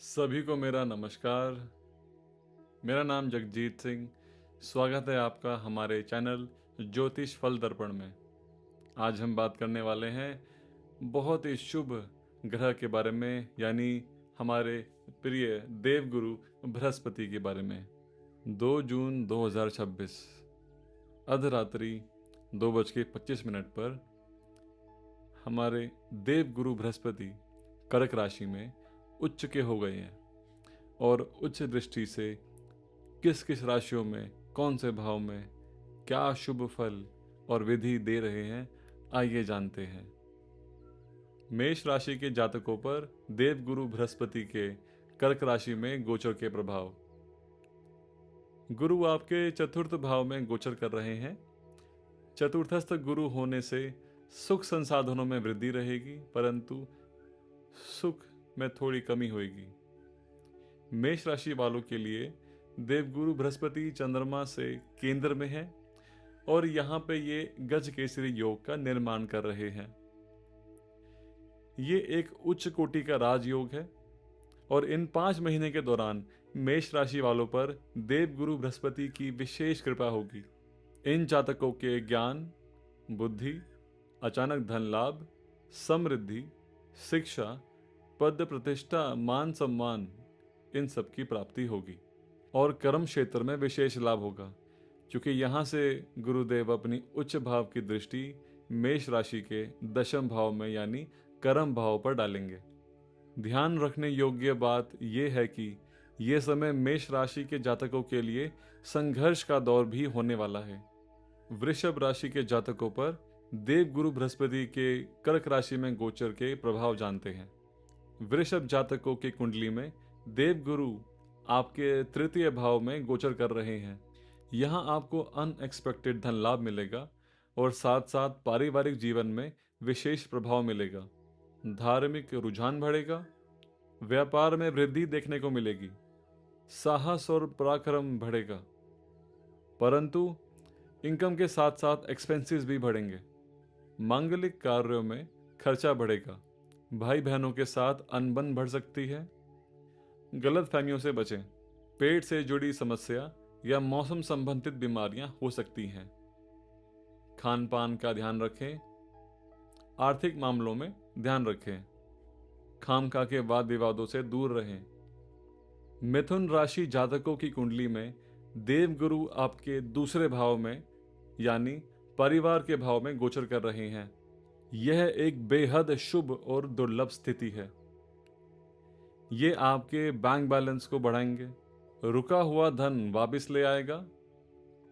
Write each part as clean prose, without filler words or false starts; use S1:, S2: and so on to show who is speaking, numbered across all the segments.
S1: सभी को मेरा नमस्कार। मेरा नाम जगजीत सिंह। स्वागत है आपका हमारे चैनल ज्योतिष फल दर्पण में। आज हम बात करने वाले हैं बहुत ही शुभ ग्रह के बारे में, यानी हमारे प्रिय देवगुरु बृहस्पति के बारे में। 2 जून 2026 अर्धरात्रि 2:25 पर हमारे देवगुरु बृहस्पति कर्क राशि में उच्च के हो गए हैं और उच्च दृष्टि से किस किस राशियों में, कौन से भाव में क्या शुभ फल और विधि दे रहे हैं, आइए जानते हैं। मेष राशि के जातकों पर देवगुरु बृहस्पति के कर्क राशि में गोचर के प्रभाव। गुरु आपके चतुर्थ भाव में गोचर कर रहे हैं। चतुर्थस्थ गुरु होने से सुख संसाधनों में वृद्धि रहेगी, परंतु सुख में थोड़ी कमी होगी। मेष राशि वालों के लिए देवगुरु बृहस्पति चंद्रमा से केंद्र में है और यहाँ पे ये गज केसरी योग का निर्माण कर रहे हैं। ये एक उच्च कोटि का राजयोग है और इन 5 महीने के दौरान मेष राशि वालों पर देवगुरु बृहस्पति की विशेष कृपा होगी। इन जातकों के ज्ञान, बुद्धि, अचानक धन लाभ, समृद्धि, शिक्षा, पद प्रतिष्ठा, मान सम्मान, इन सब की प्राप्ति होगी और कर्म क्षेत्र में विशेष लाभ होगा, क्योंकि यहाँ से गुरुदेव अपनी उच्च भाव की दृष्टि मेष राशि के दशम भाव में यानी कर्म भाव पर डालेंगे। ध्यान रखने योग्य बात यह है कि यह समय मेष राशि के जातकों के लिए संघर्ष का दौर भी होने वाला है। वृषभ राशि के जातकों पर देवगुरु बृहस्पति के कर्क राशि में गोचर के प्रभाव जानते हैं। वृषभ जातकों की कुंडली में देवगुरु आपके तृतीय भाव में गोचर कर रहे हैं। यहाँ आपको अनएक्सपेक्टेड धन लाभ मिलेगा और साथ साथ पारिवारिक जीवन में विशेष प्रभाव मिलेगा। धार्मिक रुझान बढ़ेगा, व्यापार में वृद्धि देखने को मिलेगी, साहस और पराक्रम बढ़ेगा, परंतु इनकम के साथ साथ एक्सपेंसेस भी बढ़ेंगे। मांगलिक कार्यों में खर्चा बढ़ेगा, भाई बहनों के साथ अनबन बढ़ सकती है। गलत फहमियों से बचें, पेट से जुड़ी समस्या या मौसम संबंधित बीमारियां हो सकती हैं। खान पान का ध्यान रखें, आर्थिक मामलों में ध्यान रखें, खामखा के वाद विवादों से दूर रहें। मिथुन राशि जातकों की कुंडली में देवगुरु आपके दूसरे भाव में यानी परिवार के भाव में गोचर कर रहे हैं। यह एक बेहद शुभ और दुर्लभ स्थिति है। ये आपके बैंक बैलेंस को बढ़ाएंगे, रुका हुआ धन वापस ले आएगा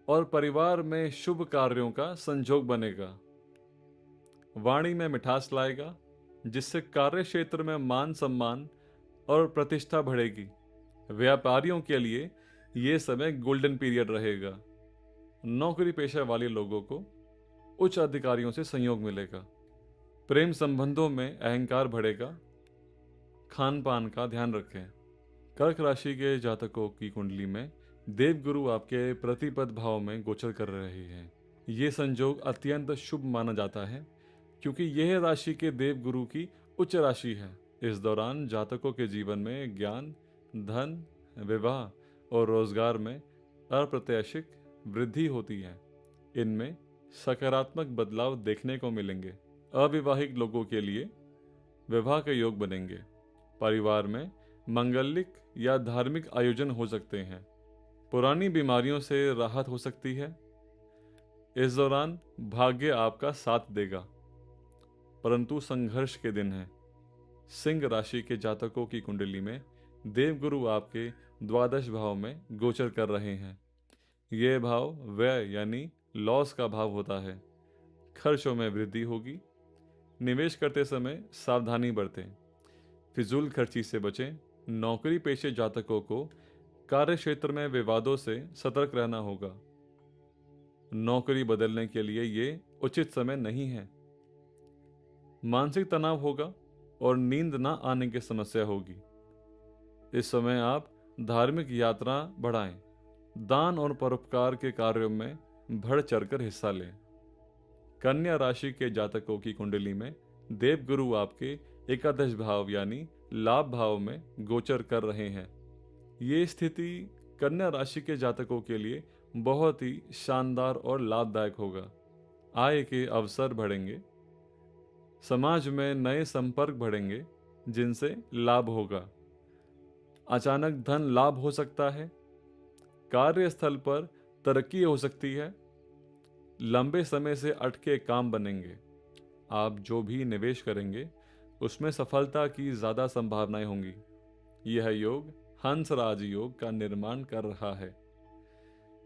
S1: और परिवार में शुभ कार्यों का संजोग बनेगा। वाणी में मिठास लाएगा, जिससे कार्य क्षेत्र में मान सम्मान और प्रतिष्ठा बढ़ेगी। व्यापारियों के लिए ये समय गोल्डन पीरियड रहेगा। नौकरी पेशा वाले लोगों को उच्च अधिकारियों से सहयोग मिलेगा। प्रेम संबंधों में अहंकार बढ़ेगा। खान पान का ध्यान रखें। कर्क राशि के जातकों की कुंडली में देवगुरु आपके प्रतिपद भाव में गोचर कर रहे हैं। ये संजोग अत्यंत शुभ माना जाता है, क्योंकि यह राशि के देवगुरु की उच्च राशि है। इस दौरान जातकों के जीवन में ज्ञान, धन, विवाह और रोजगार में अप्रत्याशित वृद्धि होती है। इनमें सकारात्मक बदलाव देखने को मिलेंगे। अविवाहित लोगों के लिए विवाह के योग बनेंगे। परिवार में मंगलिक या धार्मिक आयोजन हो सकते हैं। पुरानी बीमारियों से राहत हो सकती है। इस दौरान भाग्य आपका साथ देगा, परंतु संघर्ष के दिन हैं। सिंह राशि के जातकों की कुंडली में देवगुरु आपके द्वादश भाव में गोचर कर रहे हैं। यह भाव व्यय यानी लॉस का भाव होता है। खर्चों में वृद्धि होगी। निवेश करते समय सावधानी बरतें, फिजूल खर्ची से बचें। नौकरी पेशे जातकों को कार्य क्षेत्र में विवादों से सतर्क रहना होगा। नौकरी बदलने के लिए ये उचित समय नहीं है। मानसिक तनाव होगा और नींद ना आने की समस्या होगी। इस समय आप धार्मिक यात्रा बढ़ाएं, दान और परोपकार के कार्यों में बढ़ चढ़कर हिस्सा लें। कन्या राशि के जातकों की कुंडली में देवगुरु आपके एकादश भाव यानी लाभ भाव में गोचर कर रहे हैं। ये स्थिति कन्या राशि के जातकों के लिए बहुत ही शानदार और लाभदायक होगा। आय के अवसर बढ़ेंगे, समाज में नए संपर्क बढ़ेंगे जिनसे लाभ होगा। अचानक धन लाभ हो सकता है, कार्यस्थल पर तरक्की हो सकती है, लंबे समय से अटके काम बनेंगे। आप जो भी निवेश करेंगे उसमें सफलता की ज़्यादा संभावनाएं होंगी। यह योग हंस राज योग का निर्माण कर रहा है,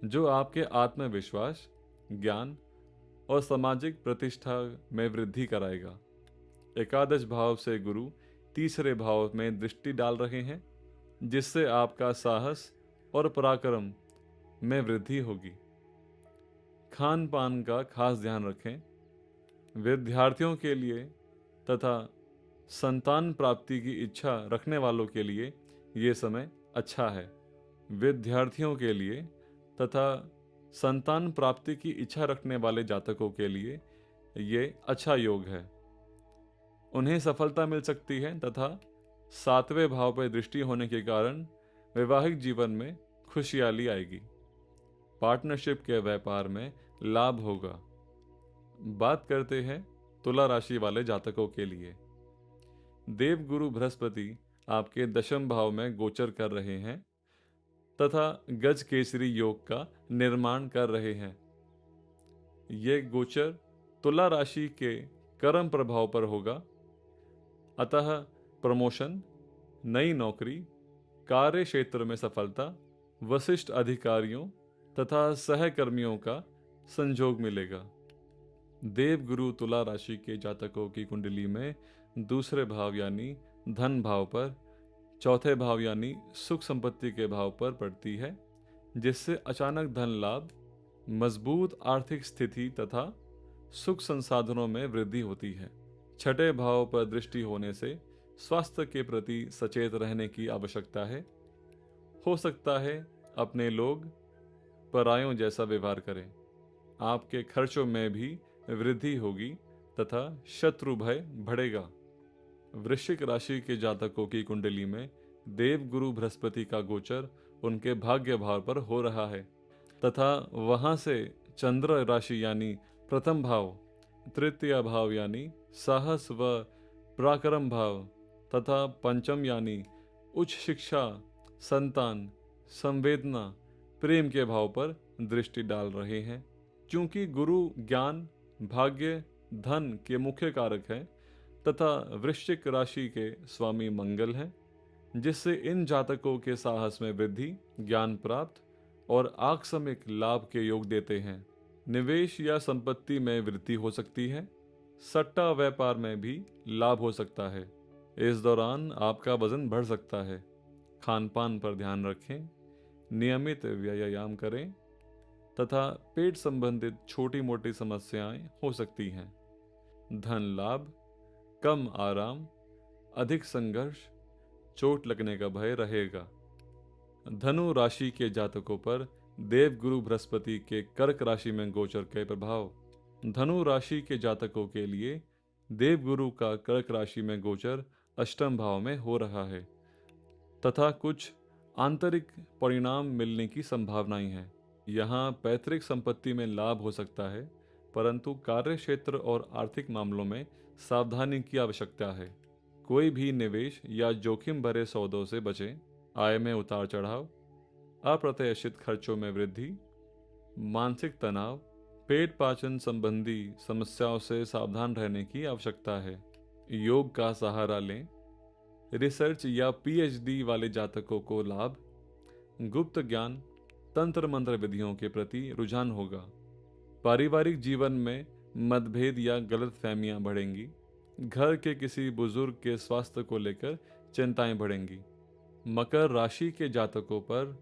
S1: जो आपके आत्मविश्वास, ज्ञान और सामाजिक प्रतिष्ठा में वृद्धि कराएगा। एकादश भाव से गुरु तीसरे भाव में दृष्टि डाल रहे हैं, जिससे आपका साहस और पराक्रम में वृद्धि होगी। खान पान का खास ध्यान रखें। विद्यार्थियों के लिए तथा संतान प्राप्ति की इच्छा रखने वालों के लिए ये समय अच्छा है। विद्यार्थियों के लिए तथा संतान प्राप्ति की इच्छा रखने वाले जातकों के लिए ये अच्छा योग है। उन्हें सफलता मिल सकती है तथा सातवें भाव पर दृष्टि होने के कारण वैवाहिक जीवन में खुशहाली आएगी। पार्टनरशिप के व्यापार में लाभ होगा। बात करते हैं तुला राशि वाले जातकों के लिए। देव गुरु बृहस्पति आपके दशम भाव में गोचर कर रहे हैं तथा गज केसरी योग का निर्माण कर रहे हैं। ये गोचर तुला राशि के कर्म प्रभाव पर होगा, अतः प्रमोशन, नई नौकरी, कार्य क्षेत्र में सफलता, वरिष्ठ अधिकारियों तथा सहकर्मियों का संयोग मिलेगा। देव गुरु तुला राशि के जातकों की कुंडली में दूसरे भाव यानी धन भाव पर, चौथे भाव यानी सुख संपत्ति के भाव पर पड़ती है, जिससे अचानक धन लाभ, मजबूत आर्थिक स्थिति तथा सुख संसाधनों में वृद्धि होती है। छठे भाव पर दृष्टि होने से स्वास्थ्य के प्रति सचेत रहने की आवश्यकता है। हो सकता है अपने लोग परायों जैसा व्यवहार करें। आपके खर्चों में भी वृद्धि होगी तथा शत्रु भय बढ़ेगा। वृश्चिक राशि के जातकों की कुंडली में देव गुरु बृहस्पति का गोचर उनके भाग्य भाव पर हो रहा है तथा वहां से चंद्र राशि यानी प्रथम भाव, तृतीय भाव यानी साहस व पराक्रम भाव तथा पंचम यानी उच्च शिक्षा, संतान, संवेदना, प्रेम के भाव पर दृष्टि डाल रहे हैं। क्योंकि गुरु ज्ञान, भाग्य, धन के मुख्य कारक हैं तथा वृश्चिक राशि के स्वामी मंगल हैं, जिससे इन जातकों के साहस में वृद्धि, ज्ञान प्राप्त और आकस्मिक लाभ के योग देते हैं। निवेश या संपत्ति में वृद्धि हो सकती है। सट्टा व्यापार में भी लाभ हो सकता है। इस दौरान आपका वजन बढ़ सकता है। खान पान पर ध्यान रखें, नियमित व्यायाम करें तथा पेट संबंधित छोटी मोटी समस्याएं हो सकती हैं। धन लाभ, कम आराम, अधिक संघर्ष, चोट लगने का भय रहेगा। धनु राशि के जातकों पर देव गुरु बृहस्पति के कर्क राशि में गोचर के प्रभाव। धनु राशि के जातकों के लिए देव गुरु का कर्क राशि में गोचर अष्टम भाव में हो रहा है तथा कुछ आंतरिक परिणाम मिलने की संभावनाएं हैं। यहाँ पैतृक संपत्ति में लाभ हो सकता है, परंतु कार्य क्षेत्र और आर्थिक मामलों में सावधानी की आवश्यकता है। कोई भी निवेश या जोखिम भरे सौदों से बचें। आय में उतार चढ़ाव, अप्रत्याशित खर्चों में वृद्धि, मानसिक तनाव, पेट पाचन संबंधी समस्याओं से सावधान रहने की आवश्यकता है। योग का सहारा लें। रिसर्च या पीएचडी वाले जातकों को लाभ, गुप्त ज्ञान, तंत्र मंत्र विधियों के प्रति रुझान होगा। पारिवारिक जीवन में मतभेद या गलतफहमियां बढ़ेंगी। घर के किसी बुजुर्ग के स्वास्थ्य को लेकर चिंताएं बढ़ेंगी। मकर राशि के जातकों पर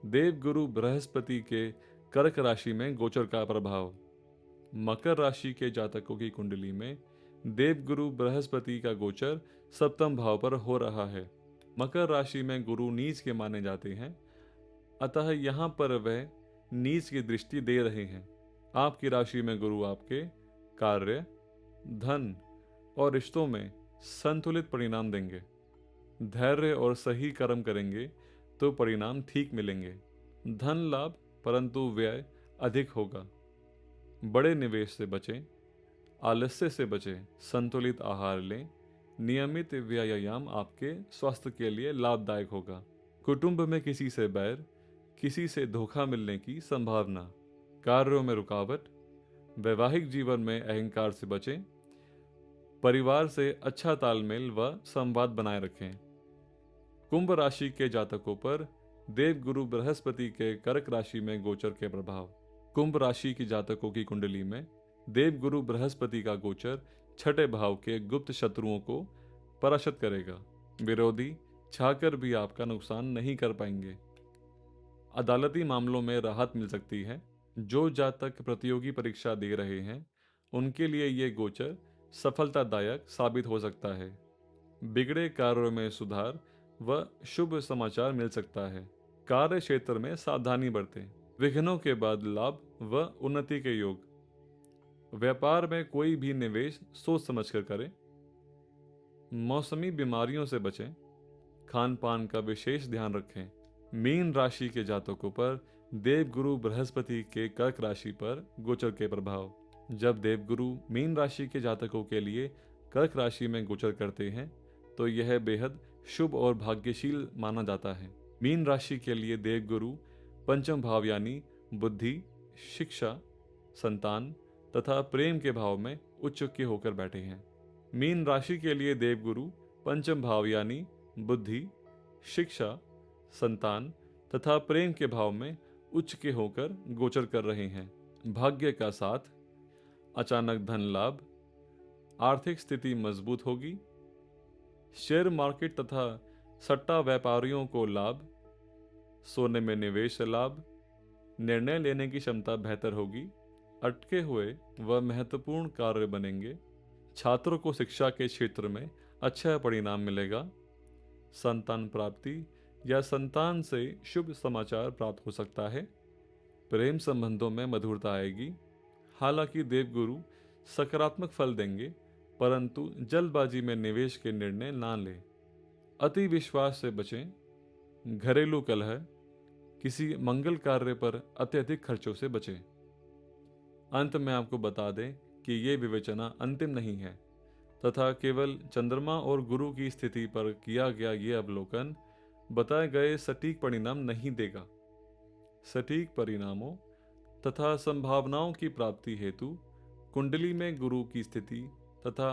S1: देव गुरु बृहस्पति के कर्क राशि में गोचर का प्रभाव। मकर राशि के जातकों की कुंडली में देव गुरु बृहस्पति का गोचर सप्तम भाव पर हो रहा है। मकर राशि में गुरु नीच के माने जाते हैं, अतः यहाँ पर वह नीच की दृष्टि दे रहे हैं। आपकी राशि में गुरु आपके कार्य, धन और रिश्तों में संतुलित परिणाम देंगे। धैर्य और सही कर्म करेंगे तो परिणाम ठीक मिलेंगे। धन लाभ परंतु व्यय अधिक होगा। बड़े निवेश से बचें, आलस्य से बचें, संतुलित आहार लें। नियमित व्यायाम आपके स्वास्थ्य के लिए लाभदायक होगा। कुटुंब में किसी से बैर, किसी से धोखा मिलने की संभावना। कार्यों में रुकावट। वैवाहिक जीवन में अहंकार से बचें। परिवार से अच्छा तालमेल व संवाद बनाए रखें। कुंभ राशि के जातकों पर देवगुरु बृहस्पति के कर्क राशि में गोचर के प्रभाव। कुंभ राशि की जातकों की कुंडली में देवगुरु बृहस्पति का गोचर छठे भाव के गुप्त शत्रुओं को परास्त करेगा। विरोधी चाहकर भी आपका नुकसान नहीं कर पाएंगे। अदालती मामलों में राहत मिल सकती है। जो जातक प्रतियोगी परीक्षा दे रहे हैं उनके लिए ये गोचर सफलतादायक साबित हो सकता है। बिगड़े कार्यों में सुधार व शुभ समाचार मिल सकता है। कार्य क्षेत्र में सावधानी बरतें। विघ्नों के बाद लाभ व उन्नति के योग। व्यापार में कोई भी निवेश सोच समझकर करें। मौसमी बीमारियों से बचें। खान पान का विशेष ध्यान रखें। मीन राशि के जातकों पर देवगुरु बृहस्पति के कर्क राशि पर गोचर के प्रभाव। जब देवगुरु मीन राशि के जातकों के लिए कर्क राशि में गोचर करते हैं तो यह बेहद शुभ और भाग्यशील माना जाता है। मीन राशि के लिए देवगुरु पंचम भाव यानी बुद्धि, शिक्षा, संतान तथा प्रेम के भाव में उच्च के होकर बैठे हैं। मीन राशि के लिए देवगुरु पंचम भाव यानी बुद्धि, शिक्षा, संतान तथा प्रेम के भाव में उच्च के होकर गोचर कर रहे हैं। भाग्य का साथ, अचानक धन लाभ, आर्थिक स्थिति मजबूत होगी। शेयर मार्केट तथा सट्टा व्यापारियों को लाभ। सोने में निवेश लाभ। निर्णय लेने की क्षमता बेहतर होगी। अटके हुए व महत्वपूर्ण कार्य बनेंगे। छात्रों को शिक्षा के क्षेत्र में अच्छा परिणाम मिलेगा। संतान प्राप्ति या संतान से शुभ समाचार प्राप्त हो सकता है। प्रेम संबंधों में मधुरता आएगी। हालांकि देवगुरु सकारात्मक फल देंगे परंतु जल्दबाजी में निवेश के निर्णय ना लें। अति विश्वास से बचें। घरेलू कलह, किसी मंगल कार्य पर अत्यधिक खर्चों से बचें। अंत में आपको बता दें कि ये विवेचना अंतिम नहीं है तथा केवल चंद्रमा और गुरु की स्थिति पर किया गया ये अवलोकन बताए गए सटीक परिणाम नहीं देगा। सटीक परिणामों तथा संभावनाओं की प्राप्ति हेतु कुंडली में गुरु की स्थिति तथा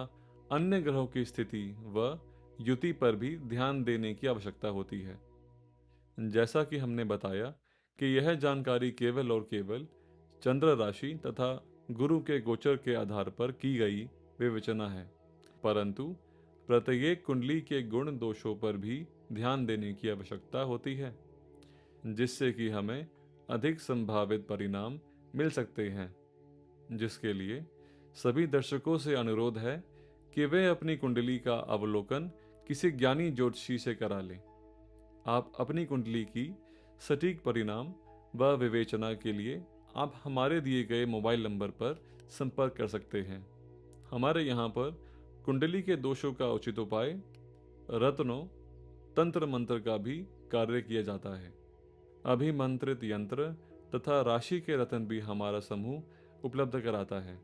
S1: अन्य ग्रहों की स्थिति व युति पर भी ध्यान देने की आवश्यकता होती है। जैसा कि हमने बताया कि यह जानकारी केवल और केवल चंद्र राशि तथा गुरु के गोचर के आधार पर की गई विवेचना है, परंतु प्रत्येक कुंडली के गुण दोषों पर भी ध्यान देने की आवश्यकता होती है, जिससे कि हमें अधिक संभावित परिणाम मिल सकते हैं। जिसके लिए सभी दर्शकों से अनुरोध है कि वे अपनी कुंडली का अवलोकन किसी ज्ञानी ज्योतिषी से करा लें। आप अपनी कुंडली की सटीक परिणाम व विवेचना के लिए आप हमारे दिए गए मोबाइल नंबर पर संपर्क कर सकते हैं। हमारे यहाँ पर कुंडली के दोषों का उचित उपाय, रत्नों, तंत्र मंत्र का भी कार्य किया जाता है। अभिमंत्रित यंत्र तथा राशि के रत्न भी हमारा समूह उपलब्ध कराता है।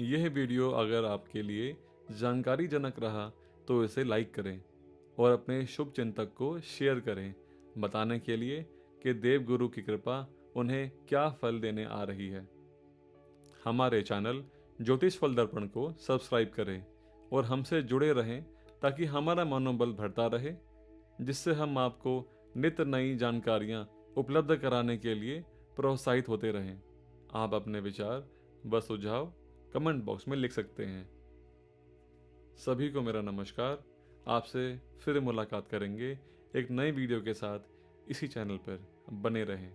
S1: यह वीडियो अगर आपके लिए जानकारीजनक रहा तो इसे लाइक करें और अपने शुभ चिंतक को शेयर करें, बताने के लिए कि देवगुरु की कृपा उन्हें क्या फल देने आ रही है। हमारे चैनल ज्योतिष फल दर्पण को सब्सक्राइब करें और हमसे जुड़े रहें ताकि हमारा मनोबल बढ़ता रहे, जिससे हम आपको नित्य नई जानकारियां उपलब्ध कराने के लिए प्रोत्साहित होते रहें। आप अपने विचार व सुझाव कमेंट बॉक्स में लिख सकते हैं। सभी को मेरा नमस्कार। आपसे फिर मुलाकात करेंगे एक नई वीडियो के साथ। इसी चैनल पर बने रहें।